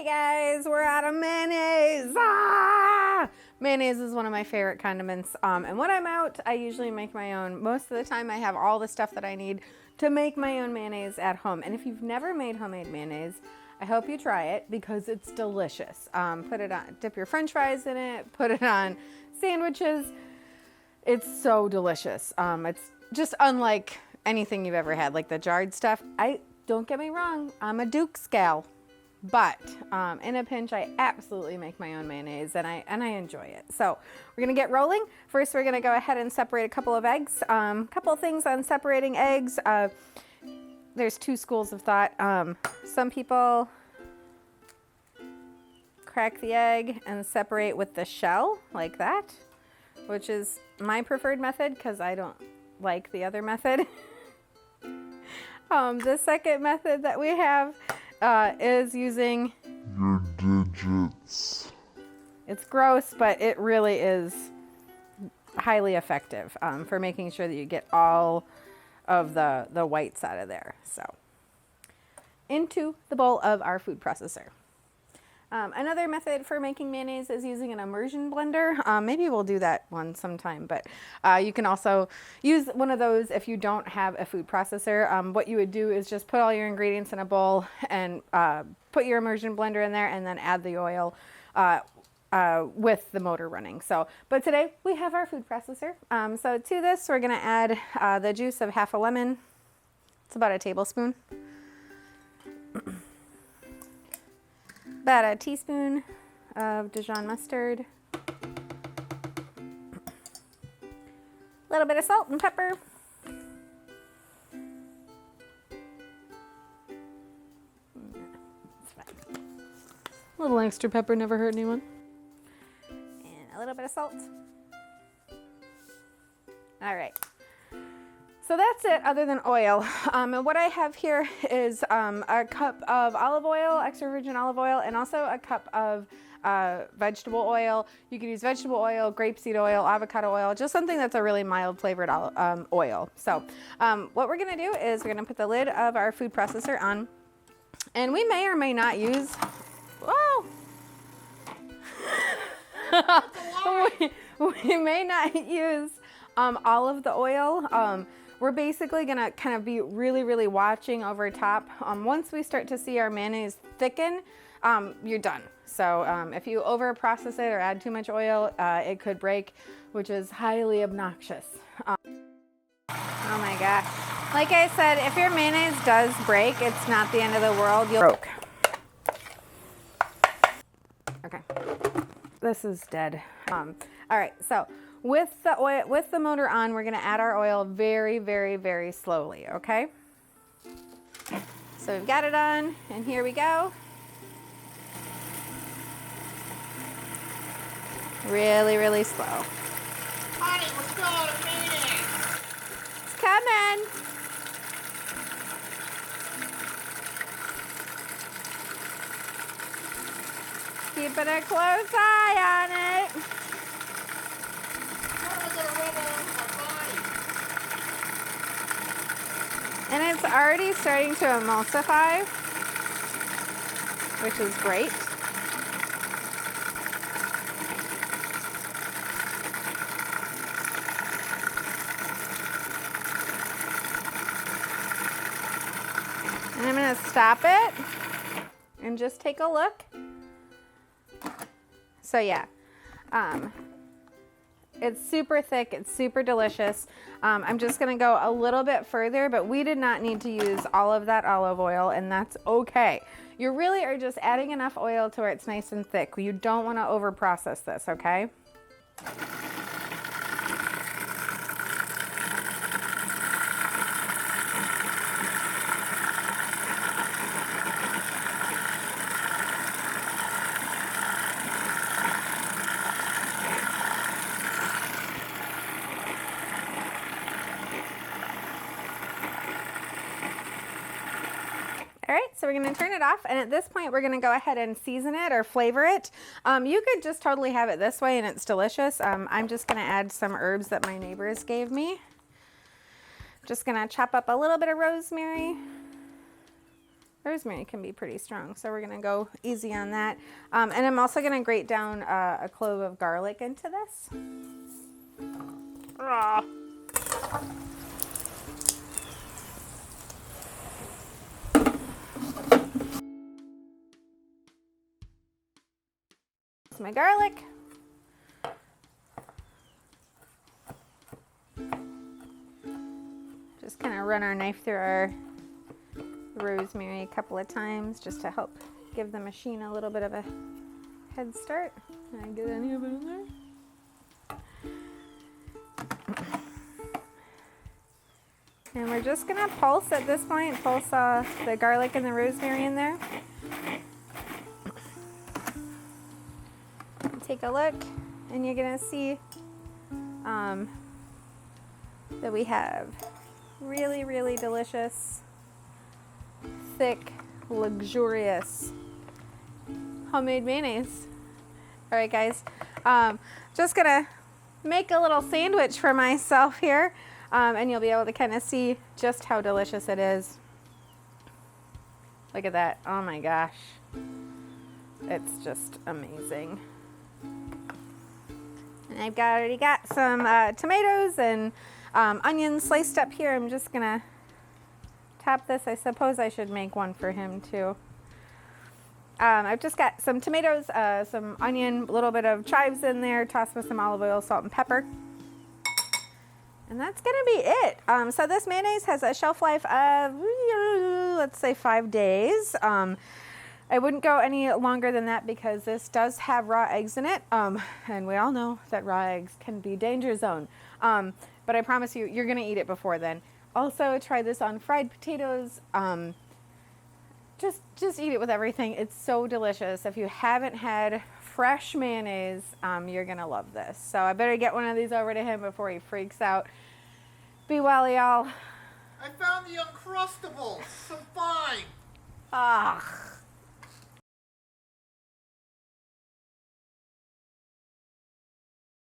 guys, we're out of mayonnaise. Ah! Mayonnaise is one of my favorite condiments. And when I'm out, I usually make my own. Most of the time I have all the stuff that I need to make my own mayonnaise at home. And if you've never made homemade mayonnaise, I hope you try it because it's delicious. Put it on, dip your French fries in it, put it on sandwiches. It's so delicious. It's just unlike anything you've ever had, like the jarred stuff. Don't get me wrong, I'm a Duke's gal. But in a pinch, I absolutely make my own mayonnaise, and I enjoy it. So we're gonna get rolling. First, we're gonna go ahead and separate a couple of eggs. Couple of things on separating eggs. There's two schools of thought. Some people crack the egg and separate with the shell like that, which is my preferred method because I don't like the other method. The second method that we have is using your digits. It's gross, but it really is highly effective for making sure that you get all of the whites out of there. So into the bowl of our food processor. Another method for making mayonnaise is using an immersion blender. Maybe we'll do that one sometime, but you can also use one of those if you don't have a food processor. What you would do is just put all your ingredients in a bowl and put your immersion blender in there and then add the oil with the motor running. But today we have our food processor. So to this, we're gonna add the juice of half a lemon. It's about a tablespoon. About a teaspoon of Dijon mustard, a little bit of salt and pepper, a little extra pepper never hurt anyone, and a little bit of salt. All right. So that's it other than oil. And what I have here is a cup of olive oil, extra virgin olive oil, and also a cup of vegetable oil. You could use vegetable oil, grapeseed oil, avocado oil, just something that's a really mild flavored oil. So what we're gonna do is we're gonna put the lid of our food processor on, and we may or may not use, whoa! we may not use all of the oil. We're basically gonna kind of be really, really watching over top. Once we start to see our mayonnaise thicken, you're done. So if you over process it or add too much oil, it could break, which is highly obnoxious. Oh my gosh. Like I said, if your mayonnaise does break, it's not the end of the world. You'll broke. Okay, this is dead. All right, so with the oil, with the motor on, we're gonna add our oil very, very, very slowly, okay? So we've got it on, and here we go. Really, really slow. Honey, we're still out of mayonnaise. It's coming. Keeping a close eye on it. And it's already starting to emulsify, which is great. And I'm going to stop it and just take a look. So yeah. It's super thick, it's super delicious. I'm just gonna go a little bit further, but we did not need to use all of that olive oil, and that's okay. You really are just adding enough oil to where it's nice and thick. You don't wanna over process this, okay? All right, so we're gonna turn it off, and at this point we're gonna go ahead and season it or flavor it. You could just totally have it this way and it's delicious. I'm just gonna add some herbs that my neighbors gave me. Just gonna chop up a little bit of rosemary, rosemary can be pretty strong, so we're gonna go easy on that. And I'm also gonna grate down a clove of garlic into this. Ah. My garlic. Just kind of run our knife through our rosemary a couple of times just to help give the machine a little bit of a head start. Can I get any of it in there? And we're just gonna pulse at this point, pulse the garlic and the rosemary in there. Take a look, and you're gonna see that we have really, really delicious, thick, luxurious homemade mayonnaise. All right, guys, just gonna make a little sandwich for myself here, and you'll be able to kind of see just how delicious it is. Look at that. Oh my gosh. It's just amazing. And I've already got some tomatoes and onions sliced up here. I'm just gonna top this. I suppose I should make one for him too. I've just got some tomatoes, some onion, a little bit of chives in there, tossed with some olive oil, salt, and pepper. And that's gonna be it. So this mayonnaise has a shelf life of, let's say, 5 days. I wouldn't go any longer than that because this does have raw eggs in it. And we all know that raw eggs can be danger zone. But I promise you, you're gonna eat it before then. Also, try this on fried potatoes. Just eat it with everything. It's so delicious. If you haven't had fresh mayonnaise, you're gonna love this. So I better get one of these over to him before he freaks out. Be well, y'all. I found the Uncrustables. So fine. Ah.